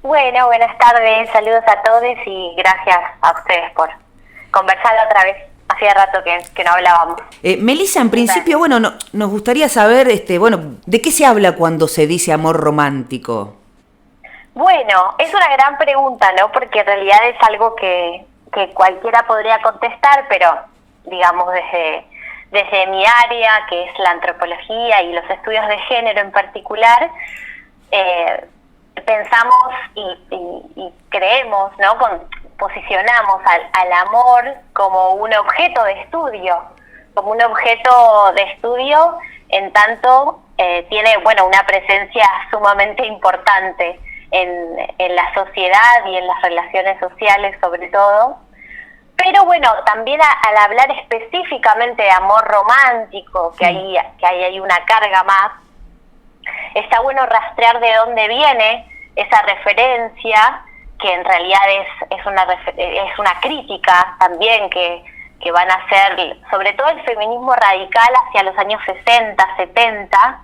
Bueno, buenas tardes, saludos a todos y gracias a ustedes por conversar otra vez. Hacía rato que no hablábamos. Melissa, en principio, bueno, nos gustaría saber, ¿de qué se habla cuando se dice amor romántico? Bueno, es una gran pregunta, ¿no? Porque en realidad es algo que cualquiera podría contestar, pero digamos desde mi área, que es la antropología y los estudios de género en particular, pensamos y creemos, ¿no? Posicionamos al amor como un objeto de estudio, en tanto tiene, bueno, una presencia sumamente importante en la sociedad y en las relaciones sociales sobre todo. Pero bueno, también al hablar específicamente de amor romántico, que ahí hay una carga más, está bueno rastrear de dónde viene esa referencia, que en realidad es una crítica también que van a hacer, sobre todo el feminismo radical hacia los años 60, 70,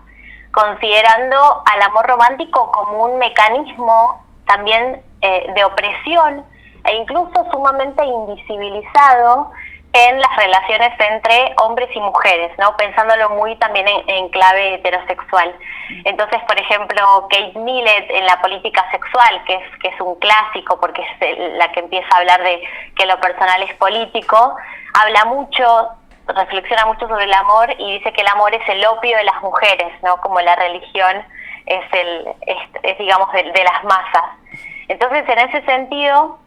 considerando al amor romántico como un mecanismo también de opresión e incluso sumamente invisibilizado en las relaciones entre hombres y mujeres, ¿no? Pensándolo muy también en clave heterosexual. Entonces, por ejemplo, Kate Millett en La política sexual, que es un clásico porque es la que empieza a hablar de que lo personal es político, habla mucho, reflexiona mucho sobre el amor y dice que el amor es el opio de las mujeres, ¿no? Como la religión es digamos, de las masas. Entonces, en ese sentido,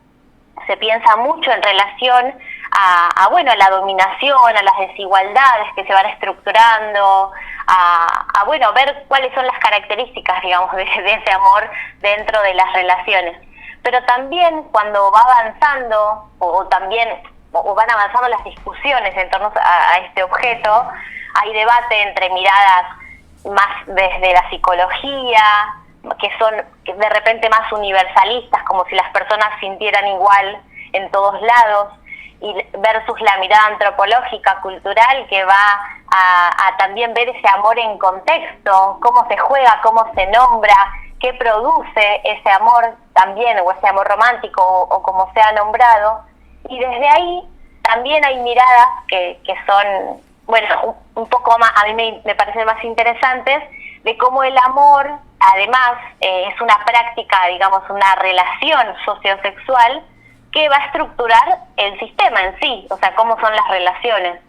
se piensa mucho en relación a la dominación, a las desigualdades que se van estructurando, a ver cuáles son las características, digamos, de ese amor dentro de las relaciones. Pero también cuando va avanzando, o van avanzando las discusiones en torno a este objeto, hay debate entre miradas más desde la psicología, que son de repente más universalistas, como si las personas sintieran igual en todos lados, y versus la mirada antropológica, cultural, que va a también ver ese amor en contexto, cómo se juega, cómo se nombra, qué produce ese amor también, o ese amor romántico, o como sea nombrado. Y desde ahí también hay miradas que son, bueno, un poco más, a mí me parecen más interesantes, de cómo el amor, además, es una práctica, digamos, una relación sociosexual que va a estructurar el sistema en sí, o sea, cómo son las relaciones,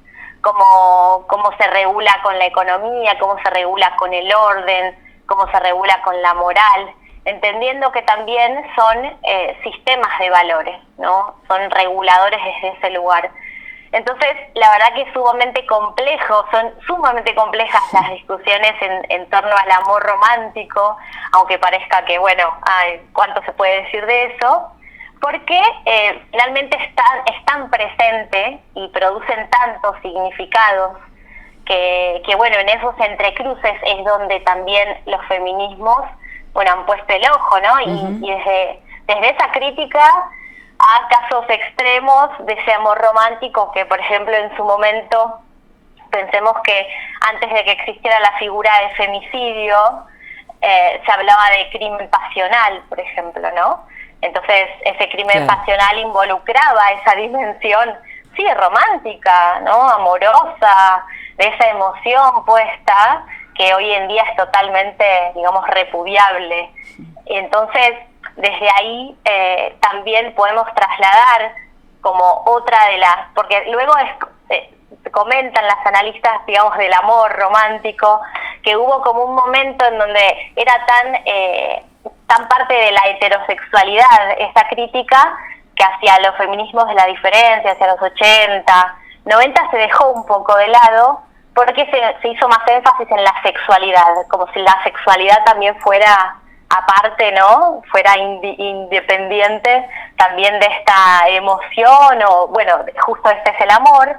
cómo se regula con la economía, cómo se regula con el orden, cómo se regula con la moral, entendiendo que también son sistemas de valores, ¿no? Son reguladores desde ese lugar. Entonces, la verdad que es sumamente complejo, son sumamente complejas las discusiones en torno al amor romántico, aunque parezca que, bueno, ¿cuánto se puede decir de eso? Porque realmente es tan presente y producen tantos significados que bueno, en esos entrecruces es donde también los feminismos, bueno, han puesto el ojo, ¿no? Y desde esa crítica a casos extremos de ese amor romántico que, por ejemplo, en su momento, pensemos que antes de que existiera la figura de femicidio, se hablaba de crimen pasional, por ejemplo, ¿no? Entonces, ese crimen pasional involucraba esa dimensión, sí, romántica, ¿no? Amorosa, de esa emoción puesta, que hoy en día es totalmente, digamos, repudiable. Entonces, desde ahí también podemos trasladar como otra de las, porque luego comentan las analistas, digamos, del amor romántico, que hubo como un momento en donde era tan parte de la heterosexualidad esta crítica, que hacia los feminismos de la diferencia, hacia los 80, 90 se dejó un poco de lado, porque se hizo más énfasis en la sexualidad, como si la sexualidad también fuera aparte, ¿no? Fuera independiente también de esta emoción, o bueno, justo este es el amor.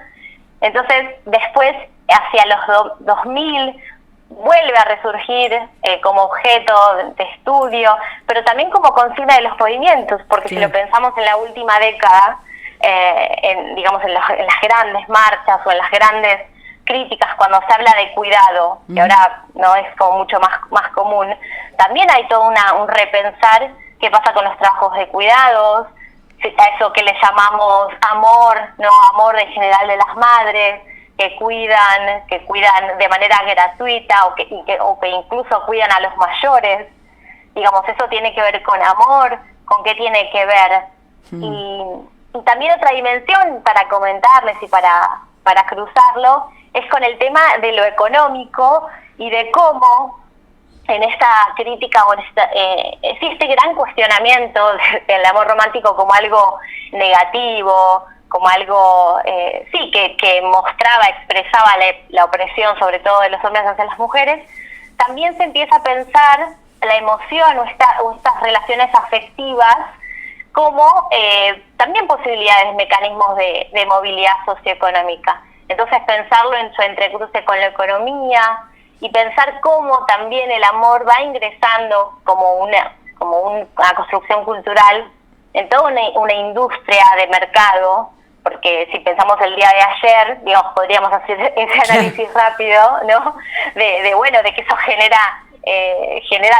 Entonces, después, hacia los 2000, vuelve a resurgir como objeto de estudio, pero también como consigna de los movimientos, porque si lo pensamos en la última década, digamos en las grandes marchas o en las grandes críticas, cuando se habla de cuidado, que ahora no es como mucho más común, también hay todo un repensar qué pasa con los trabajos de cuidados, a eso que le llamamos amor, no amor en general de las madres, que cuidan de manera gratuita o que incluso cuidan a los mayores. Digamos, eso tiene que ver con amor, con qué tiene que ver. Y también otra dimensión para comentarles y para cruzarlo es con el tema de lo económico y de cómo en esta crítica existe gran cuestionamiento del amor romántico como algo negativo, como algo que mostraba, expresaba la opresión sobre todo de los hombres hacia las mujeres. También se empieza a pensar la emoción o estas relaciones afectivas como también posibilidades, mecanismos de movilidad socioeconómica. Entonces pensarlo en su entrecruce con la economía y pensar cómo también el amor va ingresando como una construcción cultural en toda una industria de mercado, porque si pensamos el día de ayer, digamos, podríamos hacer ese análisis rápido, ¿no? De que eso genera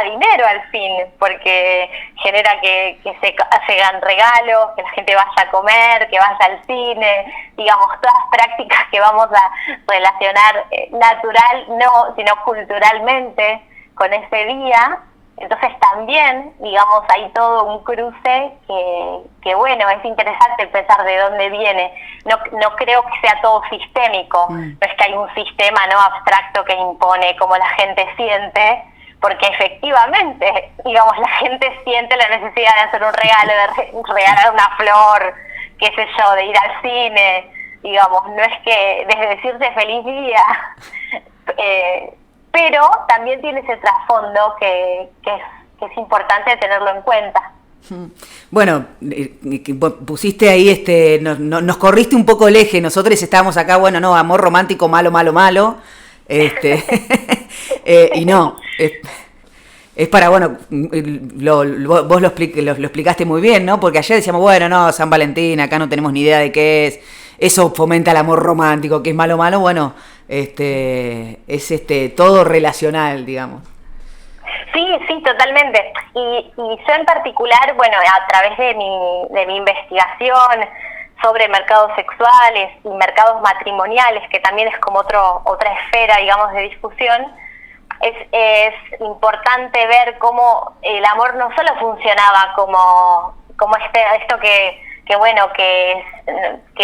dinero al fin, porque genera que se hagan regalos, que la gente vaya a comer, que vaya al cine, digamos, todas prácticas que vamos a relacionar natural, no, sino culturalmente con ese día. Entonces también, digamos, hay todo un cruce que bueno, es interesante pensar de dónde viene. No creo que sea todo sistémico, no es que hay un sistema no abstracto que impone cómo la gente siente, porque efectivamente, digamos, la gente siente la necesidad de hacer un regalo, de regalar una flor, qué sé yo, de ir al cine, digamos, no es que desde decirte feliz día, pero también tiene ese trasfondo que es importante tenerlo en cuenta. Bueno, pusiste ahí, nos corriste un poco el eje. Nosotros estábamos acá, bueno, no, amor romántico, malo, malo, malo. Y no, es para, bueno, vos lo explicaste muy bien, ¿no? Porque ayer decíamos, bueno, no, San Valentín, acá no tenemos ni idea de qué es. Eso fomenta el amor romántico, que es malo, malo. Bueno, es todo relacional, digamos. Sí, totalmente. Y yo en particular, bueno, a través de mi investigación sobre mercados sexuales y mercados matrimoniales, que también es como otra esfera, digamos, de discusión, es importante ver cómo el amor no solo funcionaba como esto que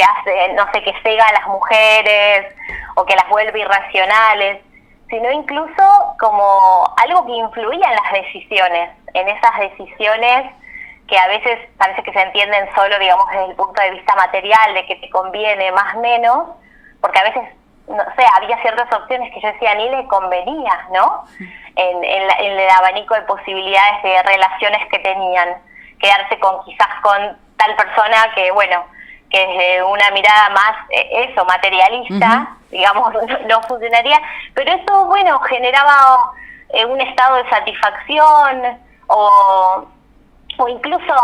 hace, no sé, que cega a las mujeres o que las vuelve irracionales, sino incluso como algo que influía en las decisiones, en esas decisiones que a veces parece que se entienden solo, digamos, desde el punto de vista material, de que te conviene más o menos, porque a veces, no sé, había ciertas opciones que yo decía ni le convenía, ¿no? En el abanico de posibilidades de relaciones que tenían, quedarse quizás con tal persona que, bueno, que desde una mirada más, materialista, digamos, no funcionaría, pero eso, bueno, generaba un estado de satisfacción o incluso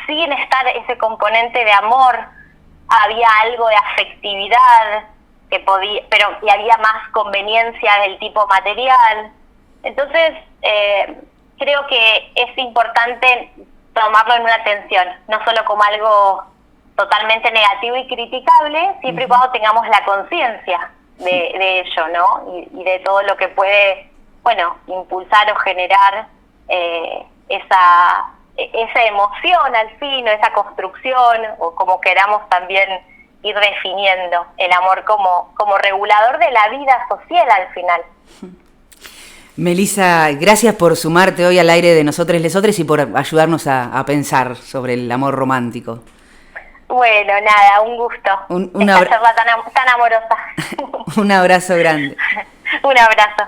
sin estar ese componente de amor, había algo de afectividad y había más conveniencia del tipo material. Entonces, creo que es importante tomarlo en una tensión, no solo como algo totalmente negativo y criticable, siempre y cuando tengamos la conciencia de ello, ¿no? Y de todo lo que puede, bueno, impulsar o generar esa emoción al fin, o esa construcción, o como queramos también ir definiendo el amor como regulador de la vida social al final. Melissa, gracias por sumarte hoy al aire de Nosotres Lesotres y por ayudarnos a pensar sobre el amor romántico. Bueno, nada, un gusto. Esta charla tan amorosa. Un abrazo grande. Un abrazo.